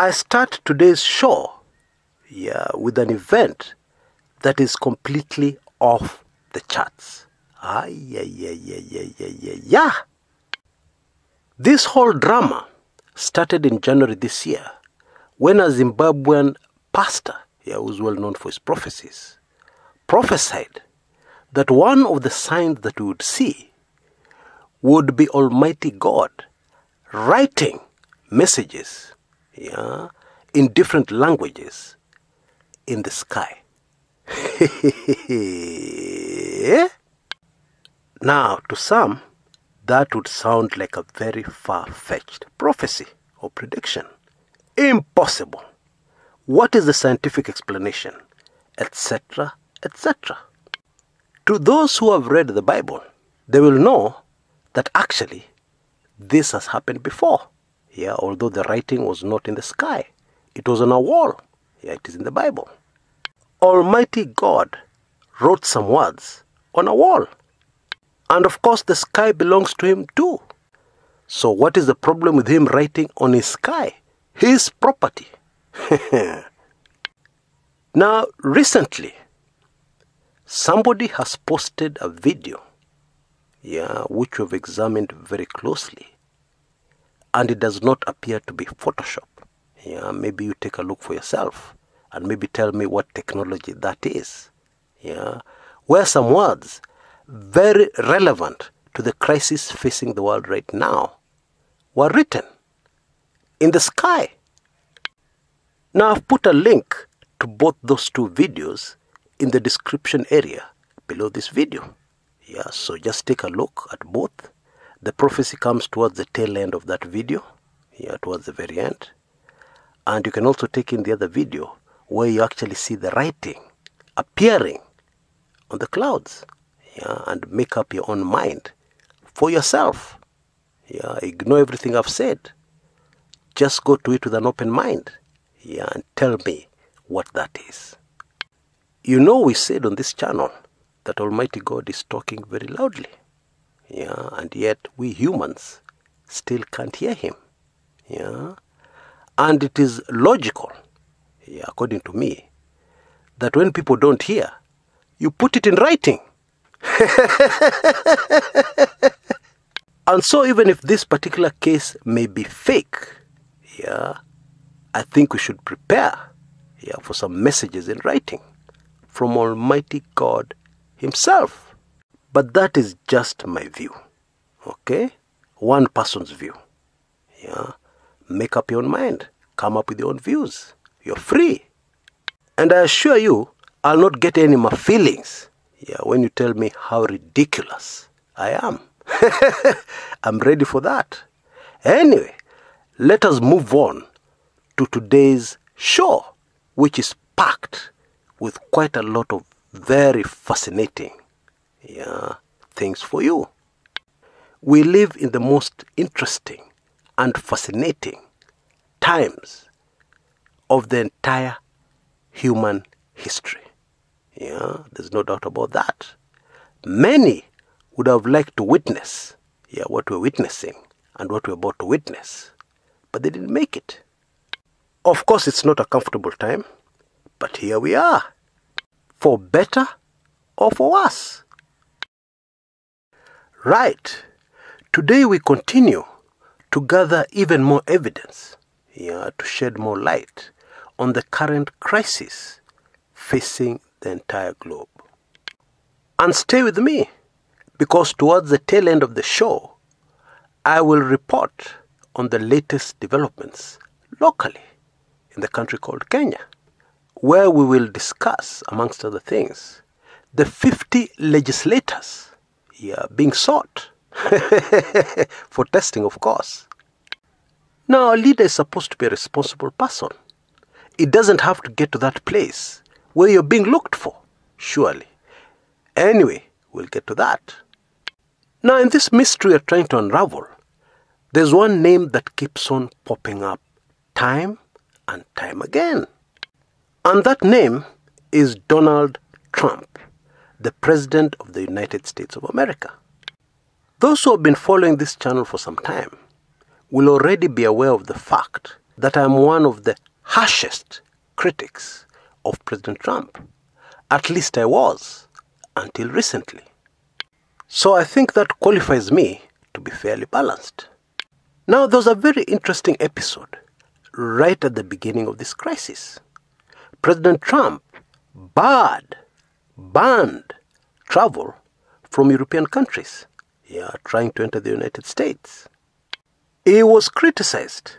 I start today's show with an event that is completely off the charts. This whole drama started in January this year when a Zimbabwean pastor, who's well known for his prophecies, prophesied that one of the signs that we would see would be Almighty God writing messages in different languages in the sky. Now, to some, that would sound like a very far-fetched prophecy or prediction. Impossible. What is the scientific explanation? Etc., etc. To those who have read the Bible, they will know that actually this has happened before. Although the writing was not in the sky. It was on a wall. It is in the Bible. Almighty God wrote some words on a wall. And of course the sky belongs to him too. So what is the problem with him writing on his sky? His property. Now recently, somebody has posted a video, which we've examined very closely. And it does not appear to be Photoshop. Maybe you take a look for yourself and maybe tell me what technology that is. Where some words very relevant to the crisis facing the world right now were written in the sky. Now I've put a link to both those two videos in the description area below this video. So just take a look at both. The prophecy comes towards the tail end of that video, towards the very end. And you can also take in the other video where you actually see the writing appearing on the clouds, and make up your own mind for yourself. Ignore everything I've said. Just go to it with an open mind, and tell me what that is. We said on this channel that Almighty God is talking very loudly. And yet we humans still can't hear him. And it is logical, according to me, that when people don't hear, you put it in writing. And so even if this particular case may be fake, I think we should prepare for some messages in writing from Almighty God himself. But that is just my view, okay? One person's view. Make up your own mind. Come up with your own views. You're free. And I assure you, I'll not get any more feelings when you tell me how ridiculous I am. I'm ready for that. Anyway, let us move on to today's show, which is packed with quite a lot of very fascinating things for you. We live in the most interesting and fascinating times of the entire human history. There's no doubt about that. Many would have liked to witness what we're witnessing and what we're about to witness, but they didn't make it. Of course, it's not a comfortable time, but here we are, for better or for worse. Right. Today we continue to gather even more evidence, to shed more light on the current crisis facing the entire globe. And stay with me, because towards the tail end of the show, I will report on the latest developments locally in the country called Kenya, where we will discuss, amongst other things, the 50 legislators being sought for testing, of course. Now, a leader is supposed to be a responsible person. It doesn't have to get to that place where you're being looked for, surely. Anyway, we'll get to that. Now, in this mystery we're trying to unravel, there's one name that keeps on popping up time and time again. And that name is Donald Trump, the President of the United States of America. Those who have been following this channel for some time will already be aware of the fact that I'm one of the harshest critics of President Trump. At least I was, until recently. So I think that qualifies me to be fairly balanced. Now, there was a very interesting episode right at the beginning of this crisis. President Trump banned travel from European countries, trying to enter the United States. He was criticized.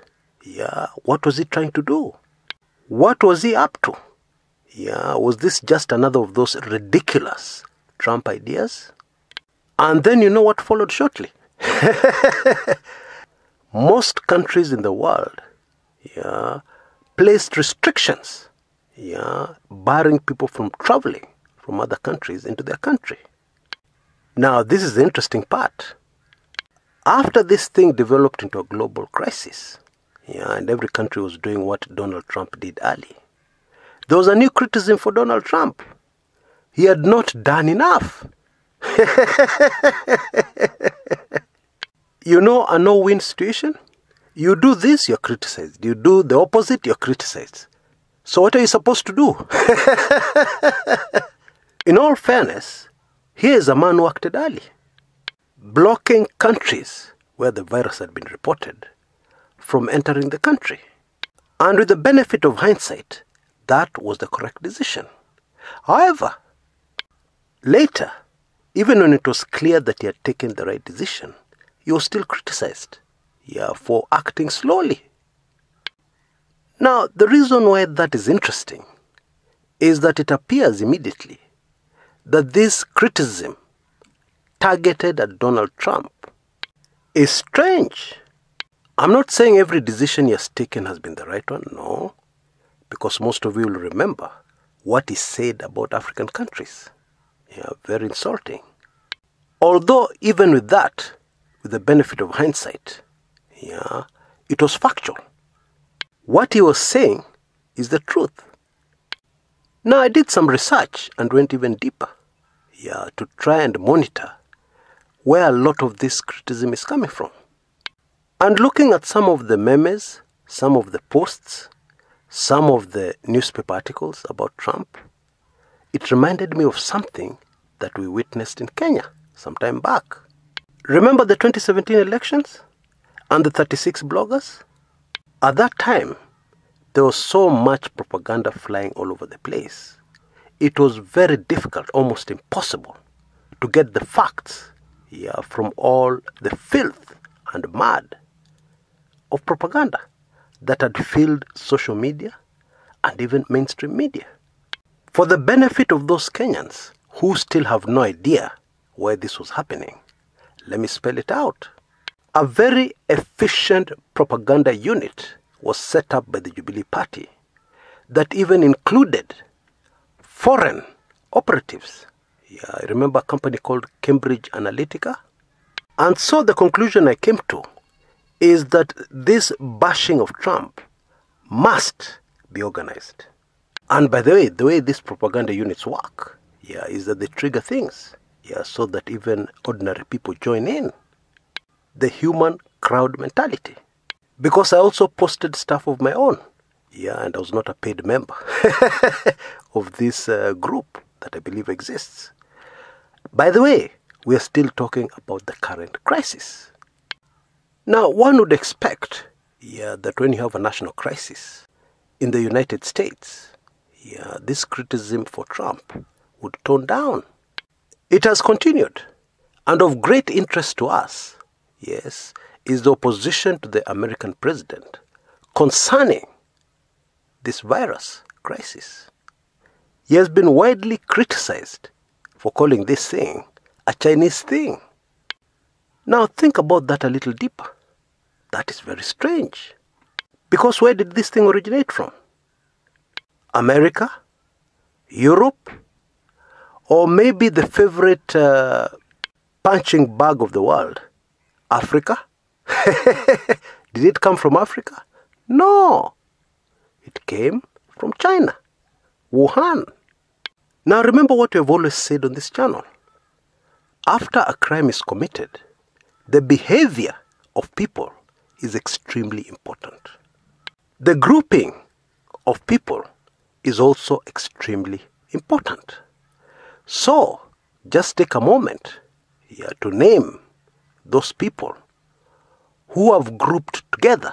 What was he trying to do? What was he up to? Was this just another of those ridiculous Trump ideas? And then you know what followed shortly? Most countries in the world, placed restrictions, barring people from traveling from other countries into their country. Now, this is the interesting part. After this thing developed into a global crisis, and every country was doing what Donald Trump did early, there was a new criticism for Donald Trump. He had not done enough. You know, a no-win situation? You do this, you're criticized. You do the opposite, you're criticized. So what are you supposed to do? In all fairness, here is a man who acted early, blocking countries where the virus had been reported from entering the country. And with the benefit of hindsight, that was the correct decision. However, later, even when it was clear that he had taken the right decision, he was still criticized, for acting slowly. Now, the reason why that is interesting is that it appears immediately that this criticism targeted at Donald Trump is strange. I'm not saying every decision he has taken has been the right one, no, because most of you will remember what he said about African countries. Very insulting. Although, even with that, with the benefit of hindsight, it was factual. What he was saying is the truth. Now, I did some research and went even deeper, to try and monitor where a lot of this criticism is coming from. And looking at some of the memes, some of the posts, some of the newspaper articles about Trump, it reminded me of something that we witnessed in Kenya some time back. Remember the 2017 elections and the 36 bloggers? At that time, there was so much propaganda flying all over the place. It was very difficult, almost impossible, to get the facts from all the filth and mud of propaganda that had filled social media and even mainstream media. For the benefit of those Kenyans who still have no idea why this was happening, let me spell it out. A very efficient propaganda unit was set up by the Jubilee Party that even included foreign operatives. I remember a company called Cambridge Analytica. And so the conclusion I came to is that this bashing of Trump must be organized. And by the way these propaganda units work, is that they trigger things, so that even ordinary people join in. The human crowd mentality. Because I also posted stuff of my own, and I was not a paid member of this group that I believe exists. By the way, we are still talking about the current crisis. Now, one would expect, that when you have a national crisis in the United States, this criticism for Trump would tone down. It has continued, and of great interest to us, is the opposition to the American president concerning this virus crisis. He has been widely criticized for calling this thing a Chinese thing. Now think about that a little deeper. That is very strange. Because where did this thing originate from? America? Europe? Or maybe the favorite punching bag of the world, Africa? Did it come from Africa? No. It came from China, Wuhan. Now remember what we have always said on this channel. After a crime is committed, the behavior of people is extremely important. The grouping of people is also extremely important. So, just take a moment to name those people who have grouped together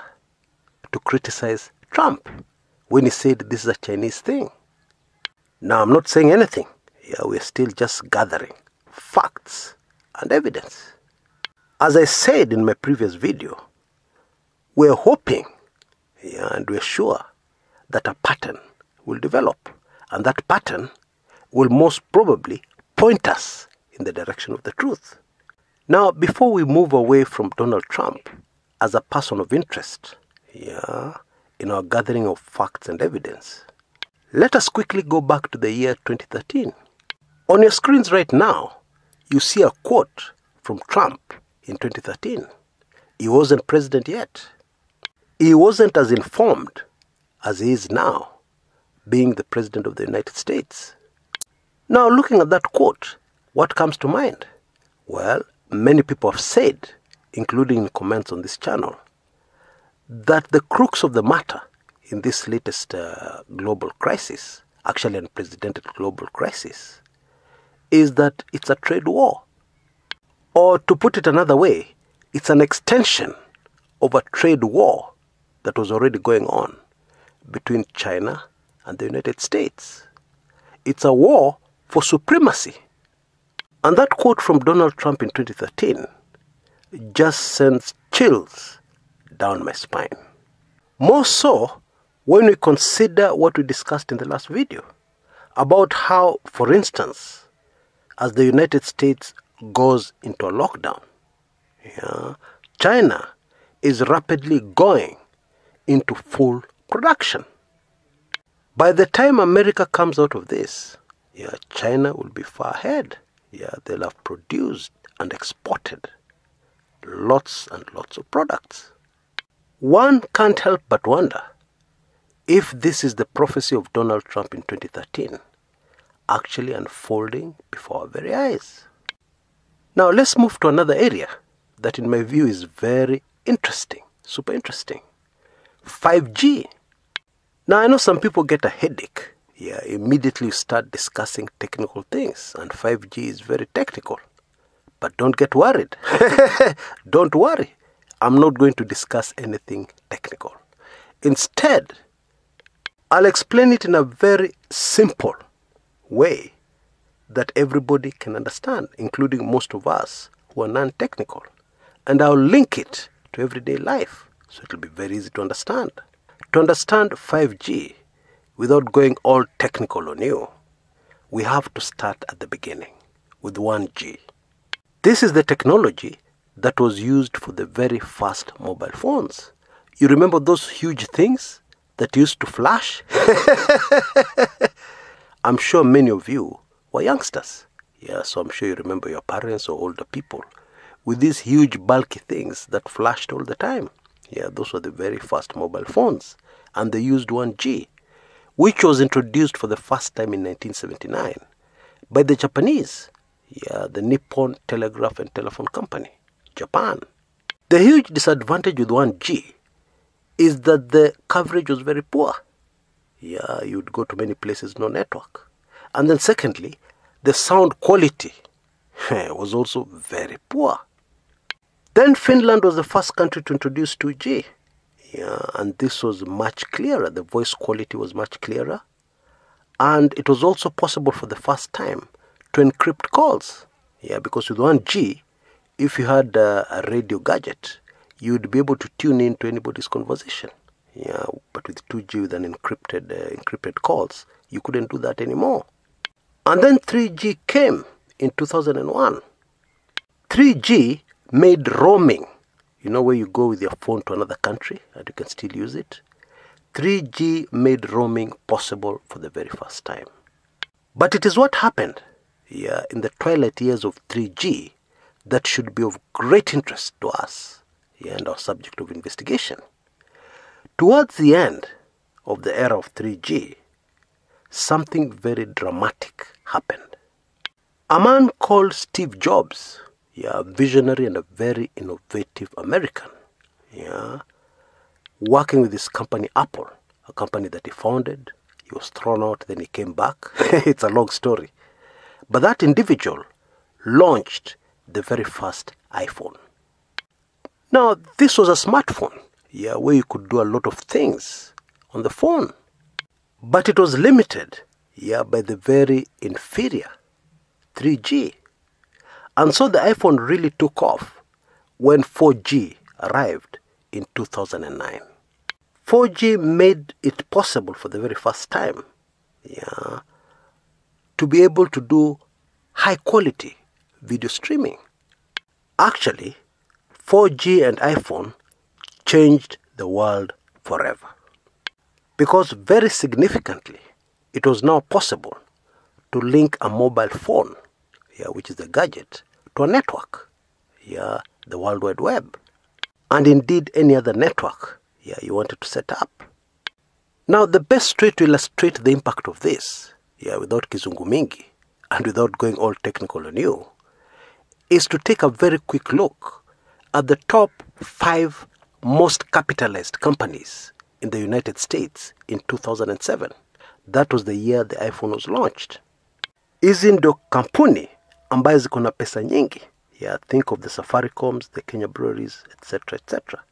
to criticize Trump when he said this is a Chinese thing. Now, I'm not saying anything. We're still just gathering facts and evidence. As I said in my previous video, we're hoping and we're sure that a pattern will develop, and that pattern will most probably point us in the direction of the truth. Now, before we move away from Donald Trump as a person of interest, in our gathering of facts and evidence, let us quickly go back to the year 2013. On your screens right now, you see a quote from Trump in 2013. He wasn't president yet. He wasn't as informed as he is now, being the president of the United States. Now, looking at that quote, what comes to mind? Well, many people have said, including in comments on this channel, that the crux of the matter in this latest global crisis, actually unprecedented global crisis, is that it's a trade war. Or to put it another way, it's an extension of a trade war that was already going on between China and the United States. It's a war for supremacy. And that quote from Donald Trump in 2013 just sends chills down my spine. More so when we consider what we discussed in the last video about how, for instance, as the United States goes into a lockdown, China is rapidly going into full production. By the time America comes out of this, China will be far ahead. They'll have produced and exported lots and lots of products. One can't help but wonder if this is the prophecy of Donald Trump in 2013 actually unfolding before our very eyes. Now, let's move to another area that in my view is very interesting, super interesting. 5G. Now, I know some people get a headache. Immediately you start discussing technical things, and 5G is very technical. But don't get worried. Don't worry. I'm not going to discuss anything technical. Instead, I'll explain it in a very simple way that everybody can understand, including most of us who are non-technical. And I'll link it to everyday life, so it'll be very easy to understand. To understand 5G without going all technical on you, we have to start at the beginning with 1G. This is the technology that was used for the very first mobile phones. You remember those huge things that used to flash? I'm sure many of you were youngsters. So I'm sure you remember your parents or older people with these huge bulky things that flashed all the time. Those were the very first mobile phones. And they used 1G, which was introduced for the first time in 1979 by the Japanese, the Nippon Telegraph and Telephone Company, Japan. The huge disadvantage with 1G is that the coverage was very poor. You'd go to many places, no network. And then secondly, the sound quality was also very poor. Then Finland was the first country to introduce 2G. And this was much clearer. The voice quality was much clearer. And it was also possible for the first time to encrypt calls. Because with 1G, if you had a radio gadget, you'd be able to tune in to anybody's conversation. But with 2G, with an encrypted calls, you couldn't do that anymore. And then 3G came in 2001. 3G made roaming, where you go with your phone to another country and you can still use it. 3G made roaming possible for the very first time. But it is what happened in the twilight years of 3G that should be of great interest to us and our subject of investigation. Towards the end of the era of 3G, something very dramatic happened. A man called Steve Jobs, a visionary and a very innovative American, working with his company Apple, a company that he founded. He was thrown out, then he came back. It's a long story. But that individual launched the very first iPhone. Now, this was a smartphone, where you could do a lot of things on the phone. But it was limited, by the very inferior 3G. And so the iPhone really took off when 4G arrived in 2009. 4G made it possible for the very first time, to be able to do high quality video streaming. Actually, 4G and iPhone changed the world forever. Because very significantly, it was now possible to link a mobile phone, which is the gadget, to a network, the World Wide Web, and indeed any other network you wanted to set up. Now, the best way to illustrate the impact of this, without kizungu mingi and without going all technical on you, is to take a very quick look at the top 5 most capitalized companies in the United States in 2007. That was the year the iPhone was launched. Hizi ndo kampuni ambazo ziko na pesa nyingi. Think of the Safaricoms, the Kenya Breweries, etc., etc.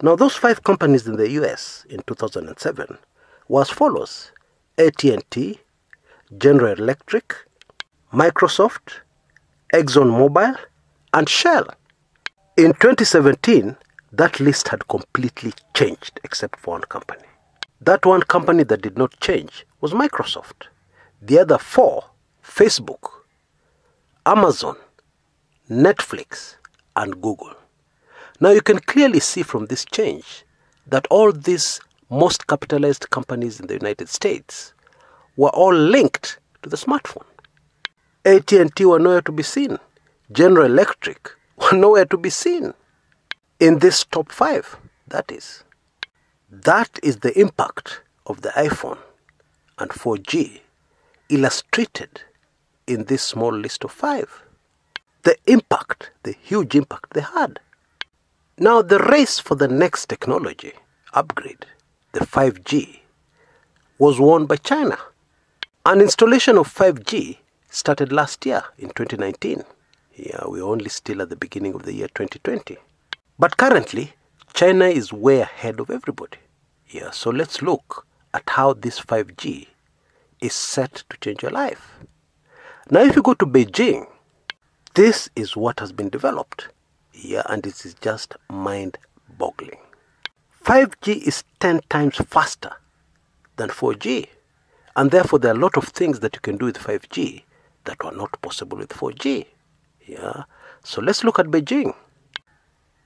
Now, those 5 companies in the US in 2007 were as follows: AT&T, General Electric, Microsoft, ExxonMobil, and Shell. In 2017, that list had completely changed except for one company. That one company that did not change was Microsoft. The other 4, Facebook, Amazon, Netflix, and Google. Now you can clearly see from this change that all these most capitalized companies in the United States were all linked to the smartphone. AT&T were nowhere to be seen. General Electric were nowhere to be seen. In this top 5, that is. That is the impact of the iPhone and 4G illustrated in this small list of 5. The impact, the huge impact they had. Now, the race for the next technology upgrade, the 5G, was won by China. An installation of 5G started last year in 2019. We're only still at the beginning of the year 2020. But currently, China is way ahead of everybody. So let's look at how this 5G is set to change your life. Now, if you go to Beijing, this is what has been developed. And it is just mind-boggling. 5G is 10 times faster than 4G. And therefore, there are a lot of things that you can do with 5G that were not possible with 4G. So let's look at Beijing.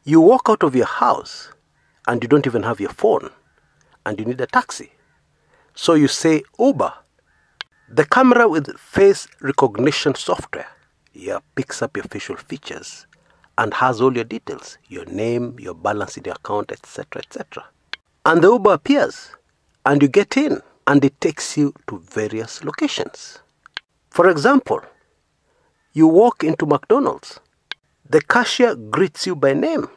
You walk out of your house and you don't even have your phone and you need a taxi. So you say Uber. The camera with face recognition software picks up your facial features and has all your details, your name, your balance in your account, etc., etc. And the Uber appears, and you get in, and it takes you to various locations. For example, you walk into McDonald's. The cashier greets you by name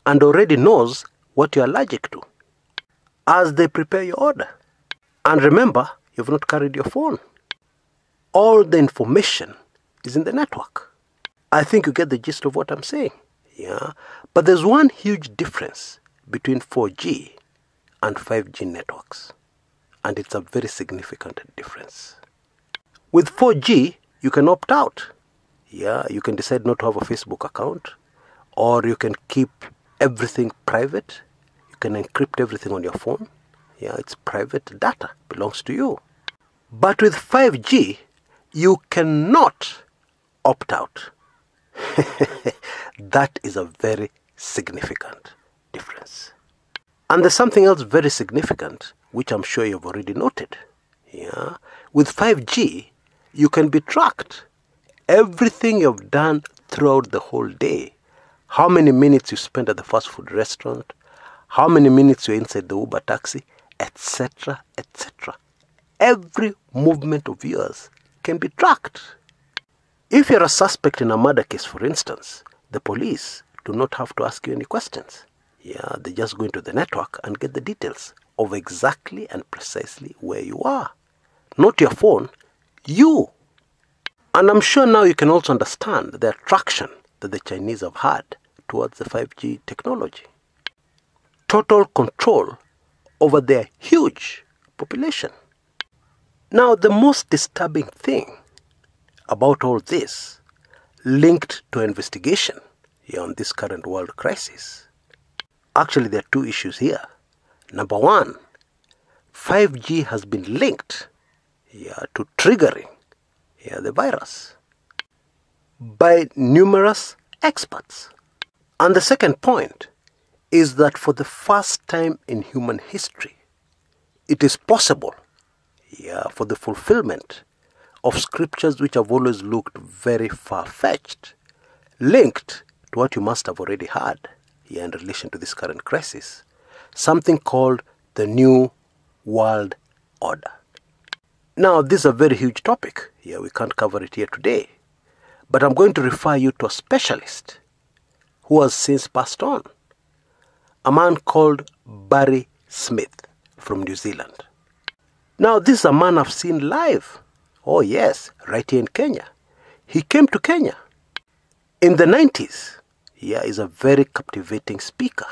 and already knows what you're allergic to as they prepare your order. And remember, you've not carried your phone. All the information is in the network. I think you get the gist of what I'm saying. But there's one huge difference between 4G and 5G networks. And it's a very significant difference. With 4G, you can opt out. You can decide not to have a Facebook account, or you can keep everything private. You can encrypt everything on your phone. It's private data, belongs to you. But with 5G, you cannot opt out. That is a very significant difference. And there's something else very significant, which I'm sure you've already noted. With 5G, you can be tracked. Everything you've done throughout the whole day. How many minutes you spend at the fast food restaurant, how many minutes you're inside the Uber taxi, etc., etc. Every movement of yours can be tracked. If you're a suspect in a murder case, for instance, the police do not have to ask you any questions. Yeah, they just go into the network and get the details of exactly and precisely where you are. Not your phone, you. And I'm sure now you can also understand the attraction that the Chinese have had towards the 5G technology. Total control over their huge population. Now, the most disturbing thing about all this, linked to investigation on this current world crisis, actually there are two issues here. Number one, 5G has been linked to triggering the virus by numerous experts. And the second point is that for the first time in human history, it is possible for the fulfillment of scriptures which have always looked very far-fetched, linked to what you must have already heard in relation to this current crisis, something called the New World Order. Now, this is a very huge topic. We can't cover it here today. But I'm going to refer you to a specialist who has since passed on, a man called Barry Smith from New Zealand. Now, this is a man I've seen live. Oh yes, right here in Kenya. He came to Kenya in the 90s. He's a very captivating speaker.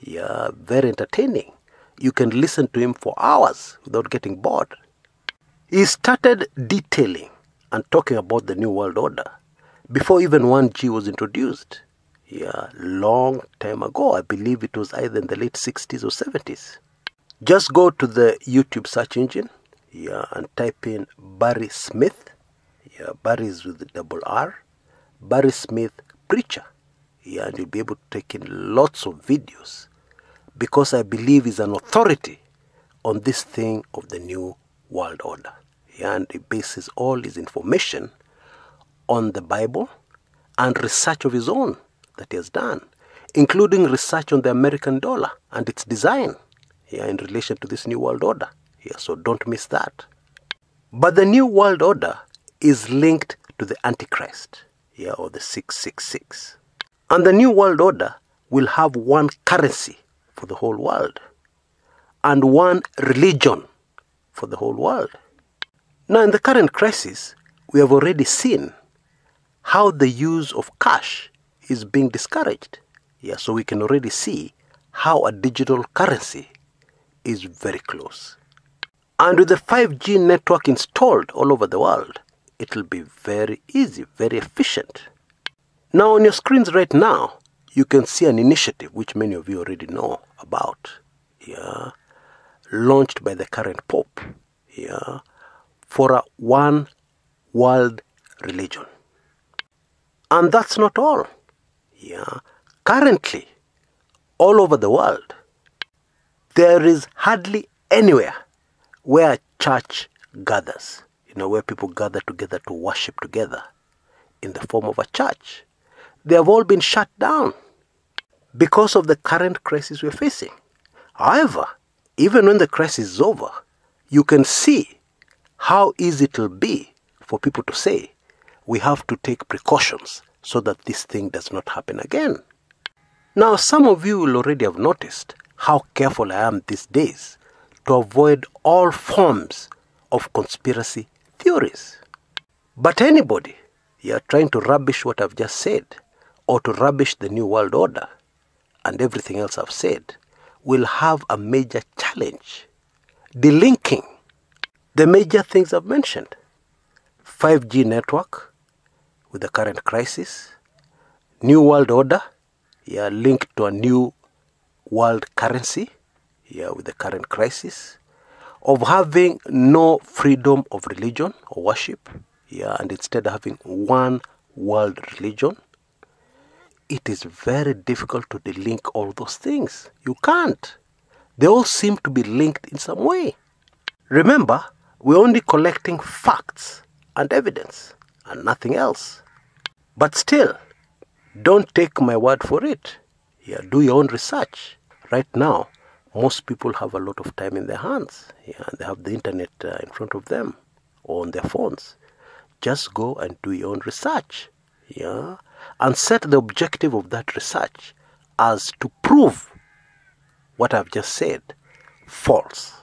Very entertaining. You can listen to him for hours without getting bored. He started detailing and talking about the New World Order before even 1G was introduced. Long time ago. I believe it was either in the late 60s or 70s. Just go to the YouTube search engine and type in Barry Smith. Barry is with the double R. Barry Smith Preacher. And you'll be able to take in lots of videos, because I believe he's an authority on this thing of the New World Order. And he bases all his information on the Bible and research of his own that he has done, including research on the American dollar and its design in relation to this New World Order. So don't miss that. But the New World Order is linked to the Antichrist, or the 666. And the New World Order will have one currency for the whole world and one religion for the whole world. Now, in the current crisis, we have already seen how the use of cash is being discouraged. So we can already see how a digital currency is very close. And with the 5G network installed all over the world, it will be very easy, very efficient. Now, on your screens right now, you can see an initiative which many of you already know about. Launched by the current Pope. For a one world religion. And that's not all. Currently, all over the world, there is hardly anywhere where a church gathers, where people gather together to worship together in the form of a church. They have all been shut down because of the current crisis we're facing. However, even when the crisis is over, you can see how easy it will be for people to say, we have to take precautions so that this thing does not happen again. Now, some of you will already have noticed how careful I am these days to avoid all forms of conspiracy theories. But anybody trying to rubbish what I've just said, or to rubbish the New World Order and everything else I've said, will have a major challenge delinking the major things I've mentioned. 5G network with the current crisis, New World Order, linked to a new world currency, with the current crisis, of having no freedom of religion or worship, and instead having one world religion. It is very difficult to delink all those things. You can't. They all seem to be linked in some way. Remember, we're only collecting facts and evidence and nothing else. But still, don't take my word for it. Do your own research. Right now, most people have a lot of time in their hands. And they have the internet in front of them or on their phones. Just go and do your own research. And set the objective of that research as to prove what I've just said false.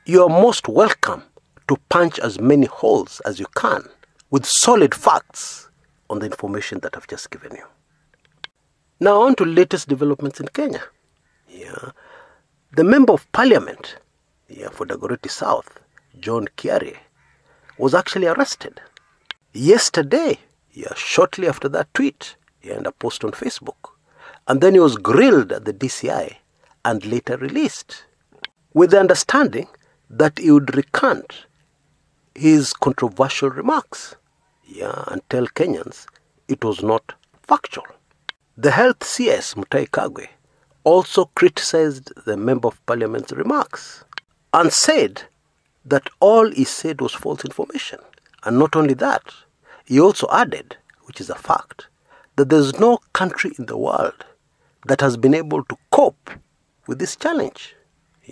You are most welcome to punch as many holes as you can with solid facts on the information that I've just given you. Now on to latest developments in Kenya. The Member of Parliament for Dagoretti South, John Kiarie, was actually arrested yesterday, shortly after that tweet and a post on Facebook. And then he was grilled at the DCI and later released with the understanding that he would recant his controversial remarks and tell Kenyans it was not factual. The Health CS, Mutahi Kagwe, also criticized the Member of Parliament's remarks and said that all he said was false information. And not only that, he also added, which is a fact, that there's no country in the world that has been able to cope with this challenge.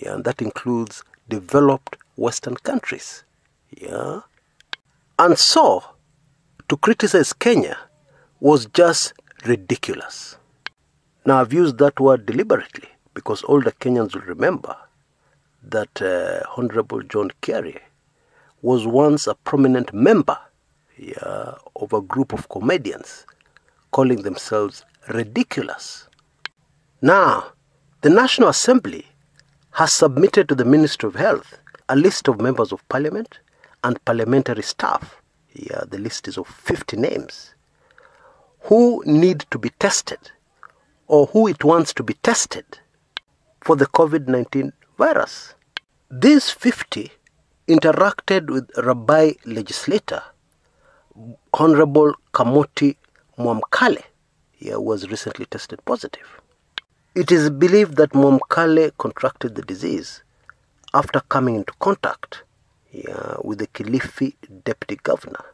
And that includes developed Western countries. And so, to criticize Kenya was just ridiculous. Now, I've used that word deliberately because older Kenyans will remember that Honorable John Kiarie was once a prominent member of a group of comedians calling themselves ridiculous. Now, the National Assembly has submitted to the Ministry of Health a list of members of Parliament and parliamentary staff. The list is of 50 names who need to be tested or who it wants to be tested for the COVID-19 virus. These 50 interacted with Rabai legislator, Honorable Kamoti Mwamkale, who was recently tested positive. It is believed that Mwamkale contracted the disease after coming into contact with the Kilifi Deputy Governor,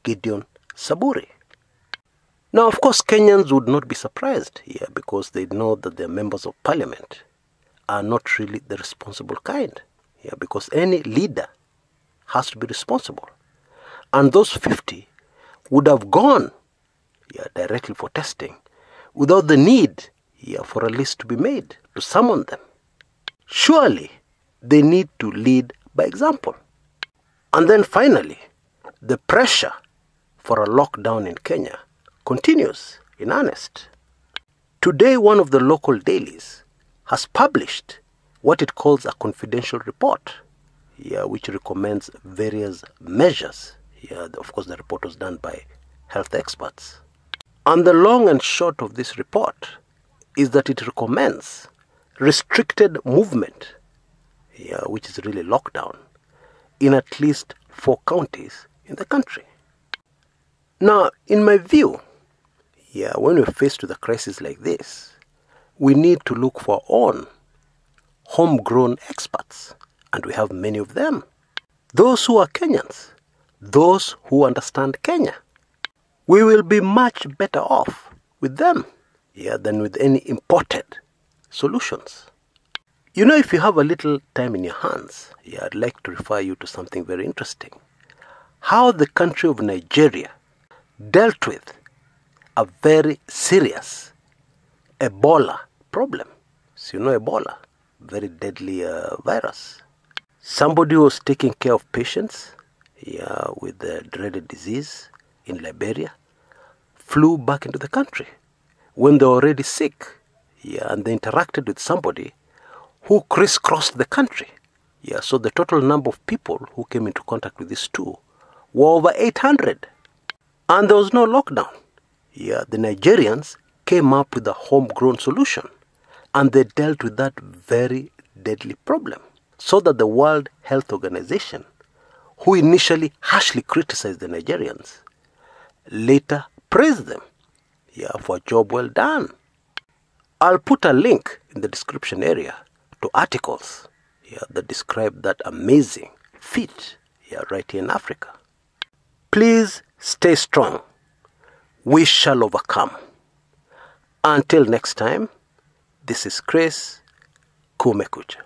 Gideon Saburi. Now, of course, Kenyans would not be surprised here because they know that their members of parliament are not really the responsible kind. Because any leader has to be responsible. And those 50 would have gone directly for testing without the need for a list to be made to summon them. Surely, they need to lead by example. And then finally, the pressure for a lockdown in Kenya continues in earnest. Today, one of the local dailies has published what it calls a confidential report, which recommends various measures. Of course, the report was done by health experts. And the long and short of this report is that it recommends restricted movement, which is really lockdown, in at least 4 counties in the country. Now, in my view, when we're faced with a crisis like this, we need to look for our own homegrown experts, and we have many of them. Those who are Kenyans, those who understand Kenya. We will be much better off with them than with any imported solutions. If you have a little time in your hands, I'd like to refer you to something very interesting. How the country of Nigeria dealt with a very serious Ebola problem. So Ebola, very deadly virus. Somebody was taking care of patients with the dreaded disease in Liberia flew back into the country when they were already sick. And they interacted with somebody who crisscrossed the country. So the total number of people who came into contact with these two were over 800. And there was no lockdown. The Nigerians came up with a homegrown solution. And they dealt with that very deadly problem. So that the World Health Organization, who initially harshly criticized the Nigerians, later praised them for a job well done. I'll put a link in the description area to articles that describe that amazing feat right here in Africa. Please stay strong. We shall overcome. Until next time, this is Chris Kumekucha.